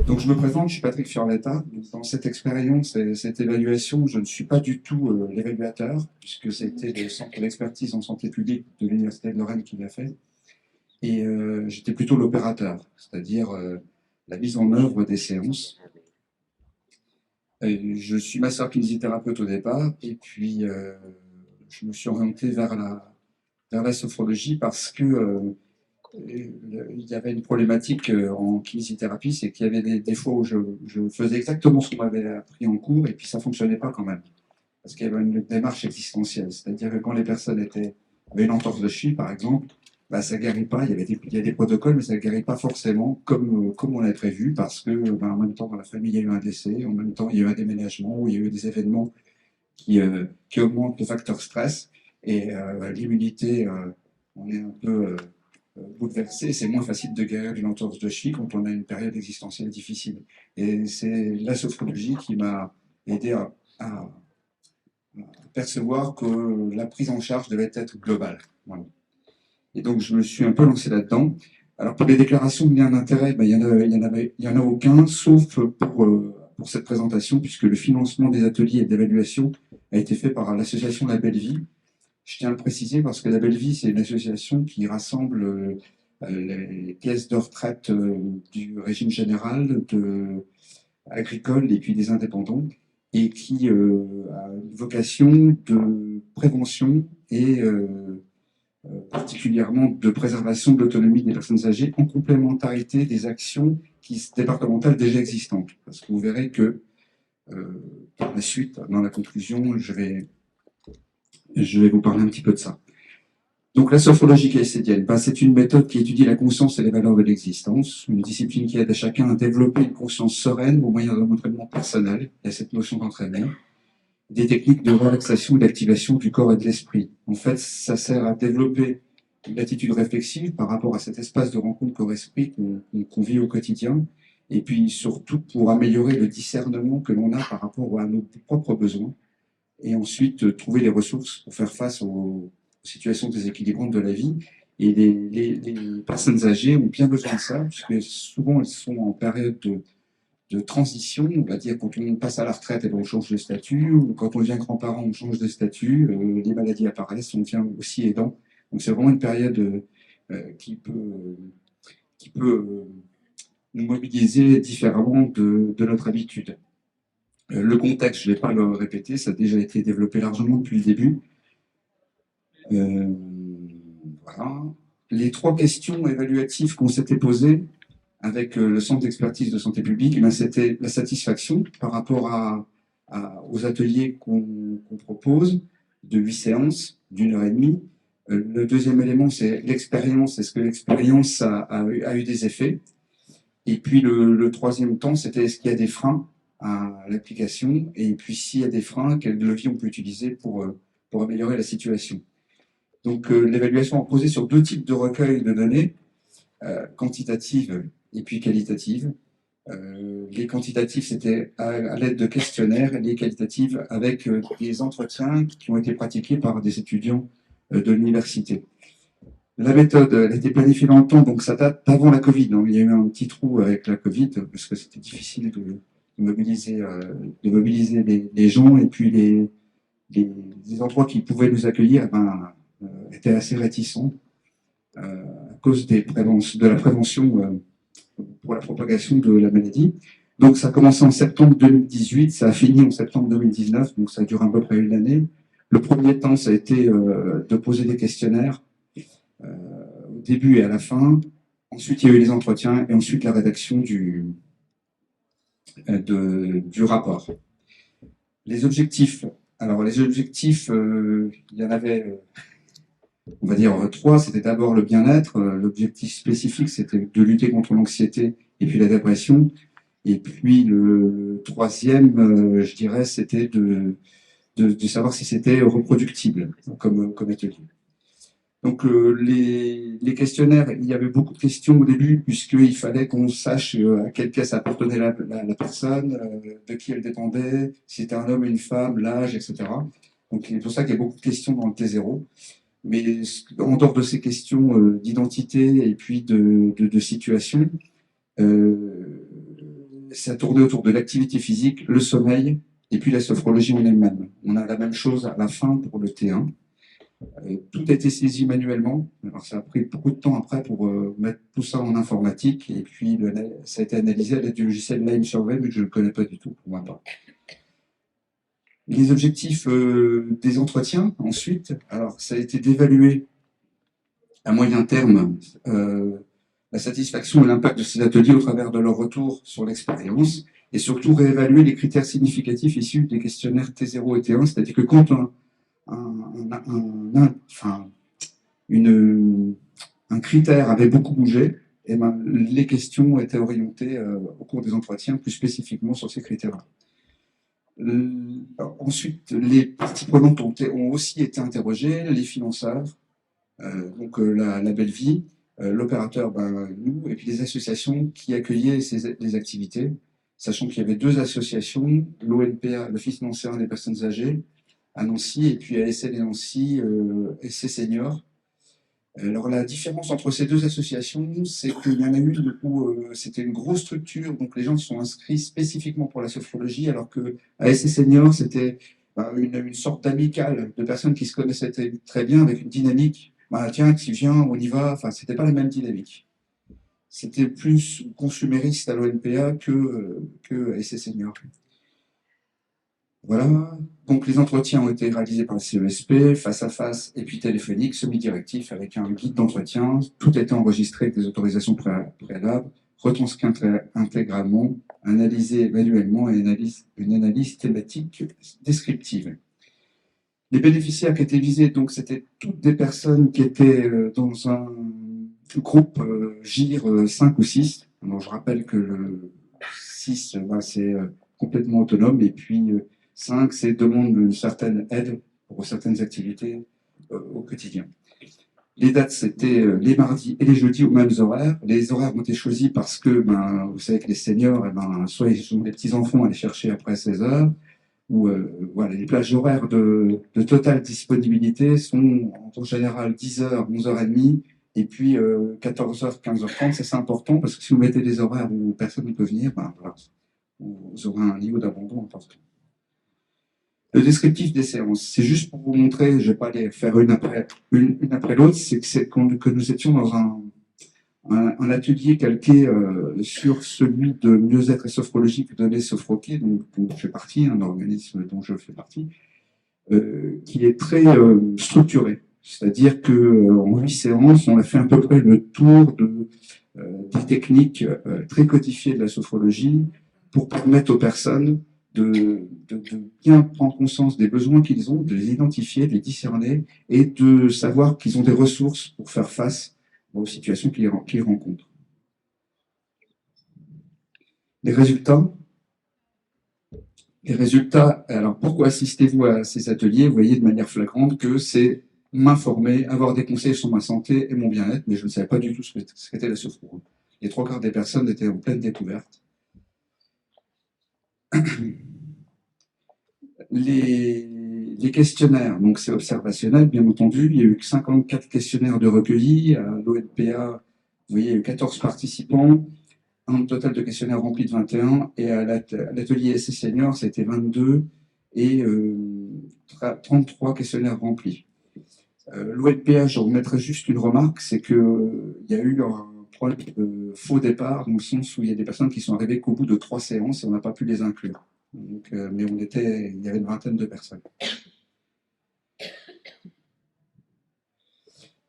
Donc je me présente, je suis Patrick Fiorletta. Dans cette expérience et cette évaluation, je ne suis pas du tout l'évaluateur, puisque c'était le centre d'expertise en santé publique de l'Université de Lorraine qui l'a fait. Et j'étais plutôt l'opérateur, c'est-à-dire la mise en œuvre des séances. Je suis masseur kinésithérapeute au départ, et puis je me suis orienté vers la sophrologie parce que il y avait une problématique en kinésithérapie, c'est qu'il y avait des fois où je faisais exactement ce qu'on m'avait appris en cours et puis ça fonctionnait pas quand même. Parce qu'il y avait une démarche existentielle. C'est-à-dire que quand les personnes avaient une entorse de cheville, par exemple, bah, ça guérit pas. Il y a des protocoles, mais ça guérit pas forcément comme on l'avait prévu parce que, bah, en même temps, dans la famille, il y a eu un décès, en même temps, il y a eu un déménagement, ou il y a eu des événements qui augmentent le facteur stress et l'immunité, on est un peu bouleversé, c'est moins facile de guérir d'une entorse de cheville quand on a une période existentielle difficile. Et c'est la sophrologie qui m'a aidé à percevoir que la prise en charge devait être globale. Voilà. Et donc, je me suis un peu lancé là-dedans. Alors, pour les déclarations de lien d'intérêt, ben, il y en a aucun, sauf pour cette présentation, puisque le financement des ateliers et d'évaluation a été fait par l'association La Belle Vie. Je tiens à le préciser parce que La Belle Vie, c'est une association qui rassemble les pièces de retraite du régime général, agricole et puis des indépendants, et qui a une vocation de prévention et particulièrement de préservation de l'autonomie des personnes âgées en complémentarité des actions départementales déjà existantes. Parce que vous verrez que par la suite, dans la conclusion, je vais vous parler un petit peu de ça. Donc la sophrologie caïcédienne, bah, c'est une méthode qui étudie la conscience et les valeurs de l'existence, une discipline qui aide à chacun à développer une conscience sereine au moyen d'un entraînement personnel. Il y a cette notion d'entraînement, des techniques de relaxation et d'activation du corps et de l'esprit. En fait, ça sert à développer une attitude réflexive par rapport à cet espace de rencontre corps-esprit qu'on vit au quotidien, et puis surtout pour améliorer le discernement que l'on a par rapport à nos propres besoins, et ensuite trouver les ressources pour faire face aux situations déséquilibrantes de la vie. Et les personnes âgées ont bien besoin de ça, puisque souvent elles sont en période de transition, on va dire quand on passe à la retraite, et ben on change de statut, ou quand on devient grand-parent, on change de statut, les maladies apparaissent, on devient aussi aidant. Donc c'est vraiment une période qui peut nous mobiliser différemment de notre habitude. Le contexte, je ne vais pas le répéter, ça a déjà été développé largement depuis le début. Voilà. Les trois questions évaluatives qu'on s'était posées avec le centre d'expertise de santé publique, ben, c'était la satisfaction par rapport aux ateliers qu'on propose, de 8 séances, d'1 heure et demie. Le deuxième élément, c'est l'expérience. Est-ce que l'expérience a eu des effets? Et puis le troisième temps, c'était est-ce qu'il y a des freins à l'application? Et puis s'il y a des freins, quels leviers on peut utiliser pour améliorer la situation? Donc l'évaluation est posée sur deux types de recueils de données, quantitatives et puis qualitatives. Les quantitatives, c'était à l'aide de questionnaires, et les qualitatives avec des entretiens qui ont été pratiqués par des étudiants de l'université. La méthode, elle a été planifiée dans le temps, donc ça date d'avant la Covid. Donc il y a eu un petit trou avec la Covid, parce que c'était difficile de mobiliser les gens, et puis les endroits qui pouvaient nous accueillir étaient assez réticents à cause de la prévention pour la propagation de la maladie. Donc ça a commencé en septembre 2018, ça a fini en septembre 2019, donc ça dure à peu près une année. Le premier temps, ça a été de poser des questionnaires au début et à la fin. Ensuite, il y a eu les entretiens et ensuite la rédaction du rapport. Les objectifs. Alors les objectifs, il y en avait on va dire trois. C'était d'abord le bien-être. L'objectif spécifique, c'était de lutter contre l'anxiété et puis la dépression. Et puis le troisième, je dirais, c'était de savoir si c'était reproductible comme atelier. Donc les questionnaires, il y avait beaucoup de questions au début, puisqu'il fallait qu'on sache à quelle pièce appartenait la personne, de qui elle dépendait, si c'était un homme, une femme, l'âge, etc. Donc c'est pour ça qu'il y a beaucoup de questions dans le T0. Mais en dehors de ces questions d'identité et puis de situation, ça tournait autour de l'activité physique, le sommeil, et puis la sophrologie en elle-même. On a la même chose à la fin pour le T1. Tout a été saisi manuellement. Alors, ça a pris beaucoup de temps après pour mettre tout ça en informatique. Et puis, ça a été analysé à l'aide du logiciel Lime Survey, mais je ne le connais pas du tout, pour moi pas. Les objectifs des entretiens, ensuite, alors ça a été d'évaluer à moyen terme la satisfaction et l'impact de ces ateliers au travers de leur retour sur l'expérience, et surtout réévaluer les critères significatifs issus des questionnaires T0 et T1, c'est-à-dire que quand un critère avait beaucoup bougé, et ben, les questions étaient orientées au cours des entretiens plus spécifiquement sur ces critères-là. Ensuite, les parties prenantes ont aussi été interrogées, les financeurs, donc la Belle Vie, l'opérateur, nous, et puis les associations qui accueillaient les activités, sachant qu'il y avait 2 associations, l'ONPA, l'Office nancéen des personnes âgées, à Nancy, et puis à SL et Nancy, SC Senior. Alors la différence entre ces 2 associations, c'est qu'il y en a une, du coup, c'était une grosse structure, donc les gens se sont inscrits spécifiquement pour la sophrologie, alors que à SC Senior, c'était une sorte d'amicale de personnes qui se connaissaient très bien, avec une dynamique. Tiens, tu viens, on y va. Enfin, c'était pas la même dynamique. C'était plus consumériste à l'ONPA que à SC Senior. Voilà, donc les entretiens ont été réalisés par le CESP, face à face et puis téléphonique, semi-directif avec un guide d'entretien. Tout a été enregistré avec des autorisations préalables, retranscrit intégralement, analysé manuellement et une analyse thématique descriptive. Les bénéficiaires qui étaient visés, donc c'était toutes des personnes qui étaient dans un groupe GIR 5 ou 6. Alors je rappelle que le 6, c'est complètement autonome, et puis 5, c'est demande une certaine aide pour certaines activités au quotidien. Les dates, c'était les mardis et les jeudis aux mêmes horaires. Les horaires ont été choisis parce que, vous savez que les seniors, soit ils ont des petits-enfants à les chercher après 16 heures, ou voilà, les plages horaires de totale disponibilité sont en général 10h, 11h30, et puis 14h, 15h30. C'est important parce que si vous mettez des horaires où personne ne peut venir, voilà, vous aurez un niveau d'abandon important. Le descriptif des séances, c'est juste pour vous montrer, je ne vais pas les faire une après l'autre, c'est que nous étions dans un atelier calqué sur celui de mieux-être et sophrologie que donnait Sophroquet, dont je fais partie, un organisme dont je fais partie, qui est très structuré. C'est-à-dire qu'en 8 séances, on a fait à peu près le tour des techniques très codifiées de la sophrologie pour permettre aux personnes de bien prendre conscience des besoins qu'ils ont, de les identifier, de les discerner et de savoir qu'ils ont des ressources pour faire face aux situations qu'ils rencontrent. Les résultats, alors pourquoi assistez-vous à ces ateliers? Vous voyez de manière flagrante que c'est m'informer, avoir des conseils sur ma santé et mon bien-être, mais je ne savais pas du tout ce qu'était la sophro. Les 3/4 des personnes étaient en pleine découverte. Les questionnaires, donc c'est observationnel, bien entendu. Il y a eu 54 questionnaires de recueillis. À l'ONPA, vous voyez, il y a eu 14 participants. Un total de questionnaires remplis de 21. Et à l'atelier SC Senior, c'était 22 et 33 questionnaires remplis. L'ONPA, je remettrai juste une remarque, c'est qu'il y a eu un problème de faux départ, dans le sens où il y a des personnes qui sont arrivées qu'au bout de 3 séances et on n'a pas pu les inclure. Donc, mais il y avait une vingtaine de personnes.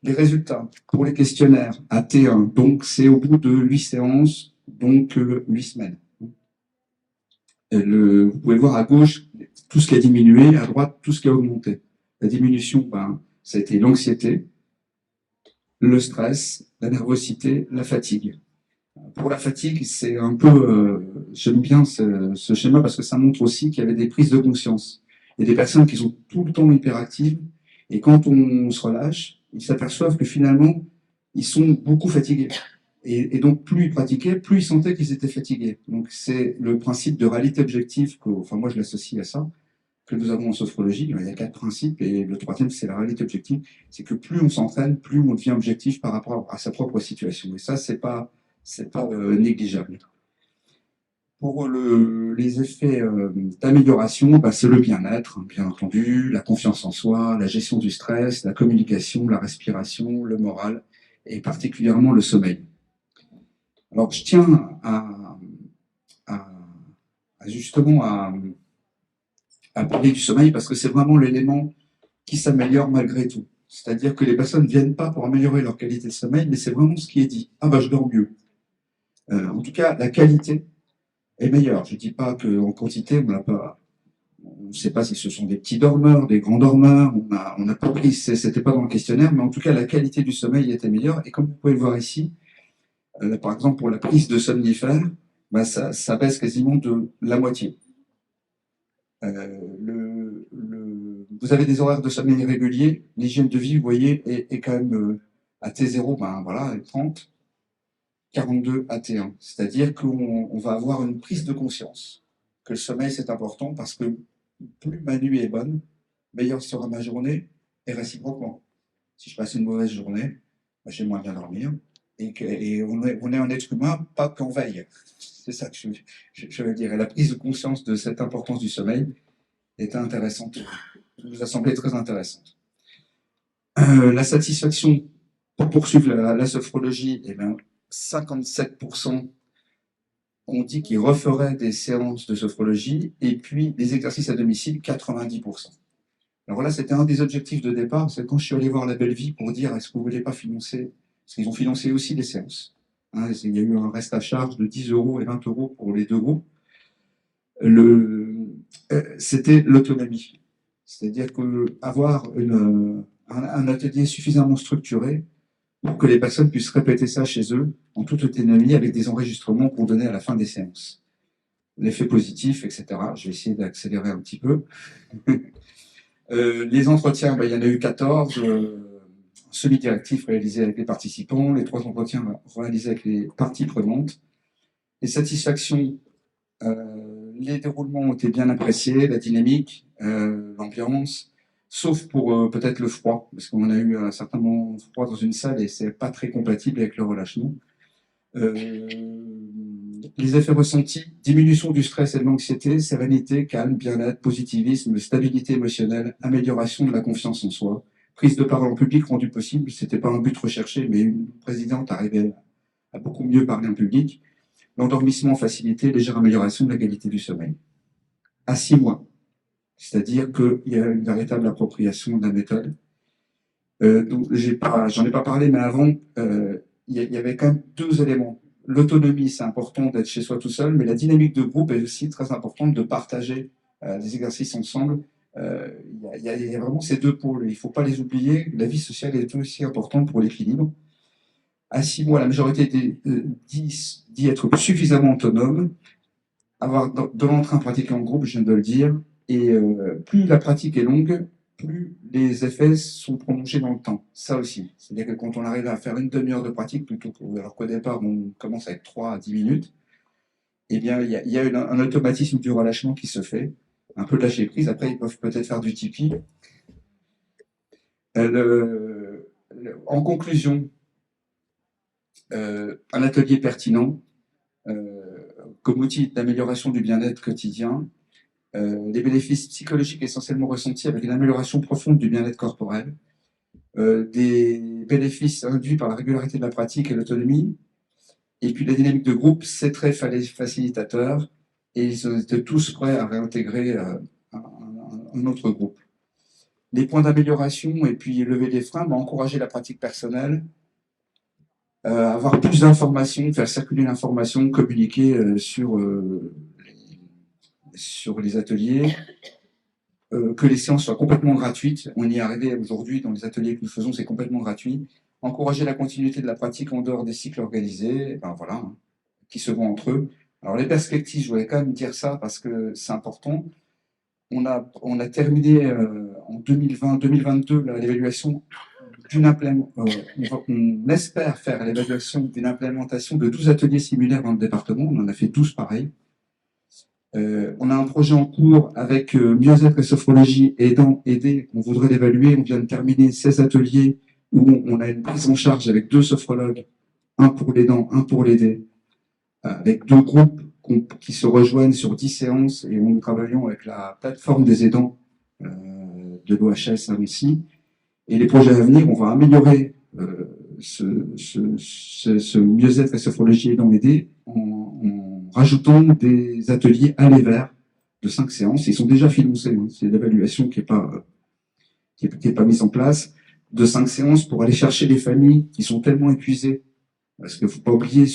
Les résultats pour les questionnaires à T1, donc c'est au bout de 8 séances, donc 8 semaines. Vous pouvez voir à gauche tout ce qui a diminué, à droite tout ce qui a augmenté. La diminution, ça a été l'anxiété, le stress, la nervosité, la fatigue. Pour la fatigue, c'est un peu, j'aime bien ce schéma parce que ça montre aussi qu'il y avait des prises de conscience. Il y a des personnes qui sont tout le temps hyperactives et quand on se relâche, ils s'aperçoivent que finalement, ils sont beaucoup fatigués. Et donc, plus ils pratiquaient, plus ils sentaient qu'ils étaient fatigués. Donc, c'est le principe de réalité objective, enfin moi je l'associe à ça, que nous avons en sophrologie. Il y a 4 principes et le 3e, c'est la réalité objective. C'est que plus on s'entraîne, plus on devient objectif par rapport à sa propre situation. Et ça, c'est pas négligeable. Pour les effets d'amélioration, c'est le bien-être, bien entendu, la confiance en soi, la gestion du stress, la communication, la respiration, le moral et particulièrement le sommeil. Alors, je tiens à- justement à parler du sommeil parce que c'est vraiment l'élément qui s'améliore malgré tout. C'est-à-dire que les personnes ne viennent pas pour améliorer leur qualité de sommeil, mais c'est vraiment ce qui est dit. Ah je dors mieux. En tout cas, la qualité est meilleure. Je ne dis pas qu'en quantité, on ne sait pas si ce sont des petits dormeurs, des grands dormeurs, on n'a pas pris, c'était pas dans le questionnaire, mais en tout cas, la qualité du sommeil était meilleure. Et comme vous pouvez le voir ici, par exemple, pour la prise de somnifères, ça baisse quasiment de la moitié. Vous avez des horaires de sommeil irréguliers, l'hygiène de vie, vous voyez, est quand même à T0, voilà, 30, 42 à T1. C'est-à-dire qu'on va avoir une prise de conscience que le sommeil c'est important parce que plus ma nuit est bonne, meilleure sera ma journée et réciproquement. Si je passe une mauvaise journée, j'ai moins bien dormir et on est un être humain, pas qu'en veille. C'est ça que je veux dire. Et la prise de conscience de cette importance du sommeil est intéressante, nous a semblé très intéressante. La satisfaction, pour poursuivre la sophrologie, 57% ont dit qu'ils referaient des séances de sophrologie, et puis des exercices à domicile, 90%. Alors là, c'était un des objectifs de départ, c'est quand je suis allé voir La Belle Vie pour dire est-ce que vous voulez pas financer, parce qu'ils ont financé aussi les séances. Il y a eu un reste à charge de 10 € et 20 € pour les deux groupes. C'était l'autonomie. C'est-à-dire qu'avoir un atelier suffisamment structuré pour que les personnes puissent répéter ça chez eux en toute autonomie avec des enregistrements pour donner à la fin des séances. L'effet positif, etc. Je vais essayer d'accélérer un petit peu. Les entretiens, il y en a eu 14. Semi-directifs réalisés avec les participants, les 3 entretiens réalisés avec les parties prenantes. Les satisfactions, les déroulements ont été bien appréciés, la dynamique, l'ambiance, sauf pour peut-être le froid, parce qu'on a eu un certain moment froid dans une salle et c'est pas très compatible avec le relâchement. Les effets ressentis, diminution du stress et de l'anxiété, sérénité, calme, bien-être, positivisme, stabilité émotionnelle, amélioration de la confiance en soi, prise de parole en public rendue possible, c'était pas un but recherché, mais une présidente arrivait à beaucoup mieux parler en public, l'endormissement facilité, légère amélioration de la qualité du sommeil. À 6 mois. C'est-à-dire qu'il y a une véritable appropriation de la méthode. Donc, j'en ai pas parlé, mais avant, il y avait quand même 2 éléments. L'autonomie, c'est important d'être chez soi tout seul, mais la dynamique de groupe est aussi très importante de partager des exercices ensemble. Il y a vraiment ces 2 pôles. Il ne faut pas les oublier. La vie sociale est aussi importante pour l'équilibre. À 6 mois, la majorité dit être suffisamment autonome, avoir de l'entrain pratiqué en groupe, je viens de le dire, et plus la pratique est longue, plus les effets sont prolongés dans le temps. Ça aussi. C'est-à-dire que quand on arrive à faire une demi-heure de pratique, alors qu'au départ, on commence avec 3 à 10 minutes, eh bien, il y a un automatisme du relâchement qui se fait, un peu de lâcher prise. Après, ils peuvent peut-être faire du tipi. En conclusion, un atelier pertinent comme outil d'amélioration du bien-être quotidien, les bénéfices psychologiques essentiellement ressentis avec une amélioration profonde du bien-être corporel, des bénéfices induits par la régularité de la pratique et l'autonomie, et puis la dynamique de groupe, c'est très facilitateur, et ils étaient tous prêts à réintégrer un autre groupe. Les points d'amélioration, et puis lever les freins, encourager la pratique personnelle, avoir plus d'informations, faire circuler l'information, communiquer sur les ateliers, que les séances soient complètement gratuites. On y est arrivé aujourd'hui dans les ateliers que nous faisons, c'est complètement gratuit. Encourager la continuité de la pratique en dehors des cycles organisés, qui se vont entre eux. Alors les perspectives, je voulais quand même dire ça parce que c'est important. On a terminé en 2020-2022 l'évaluation d'une on espère faire l'évaluation d'une implémentation de 12 ateliers similaires dans le département. On en a fait 12 pareils. On a un projet en cours avec Mieux-être et Sophrologie aider. On voudrait l'évaluer. On vient de terminer 16 ateliers où on a une prise en charge avec 2 sophrologues, un pour les dents, un pour l'aider, avec 2 groupes qui se rejoignent sur 10 séances et nous travaillons avec la plateforme des aidants de l'OHS à Russie. Et les projets à venir, on va améliorer ce mieux-être et sophrologie aidant aidé en rajoutant des ateliers aller vers de 5 séances. Ils sont déjà financés, hein. C'est l'évaluation qui est pas mise en place, de 5 séances pour aller chercher les familles qui sont tellement épuisées. Parce qu'il ne faut pas oublier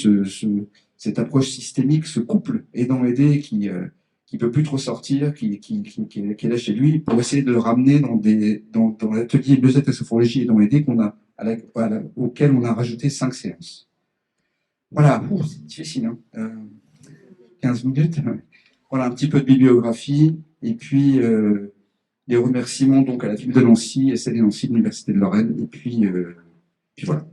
cette approche systémique, ce couple aidant-aidé qui peut plus trop sortir, qui est là chez lui, pour essayer de le ramener dans l'atelier mieux-être et sophrologie aidant-aidé auquel on a rajouté 5 séances. Voilà, c'est difficile, hein. 15 minutes. Voilà un petit peu de bibliographie, et puis les remerciements donc à la ville de Nancy et celle de Nancy de l'Université de Lorraine, et puis voilà.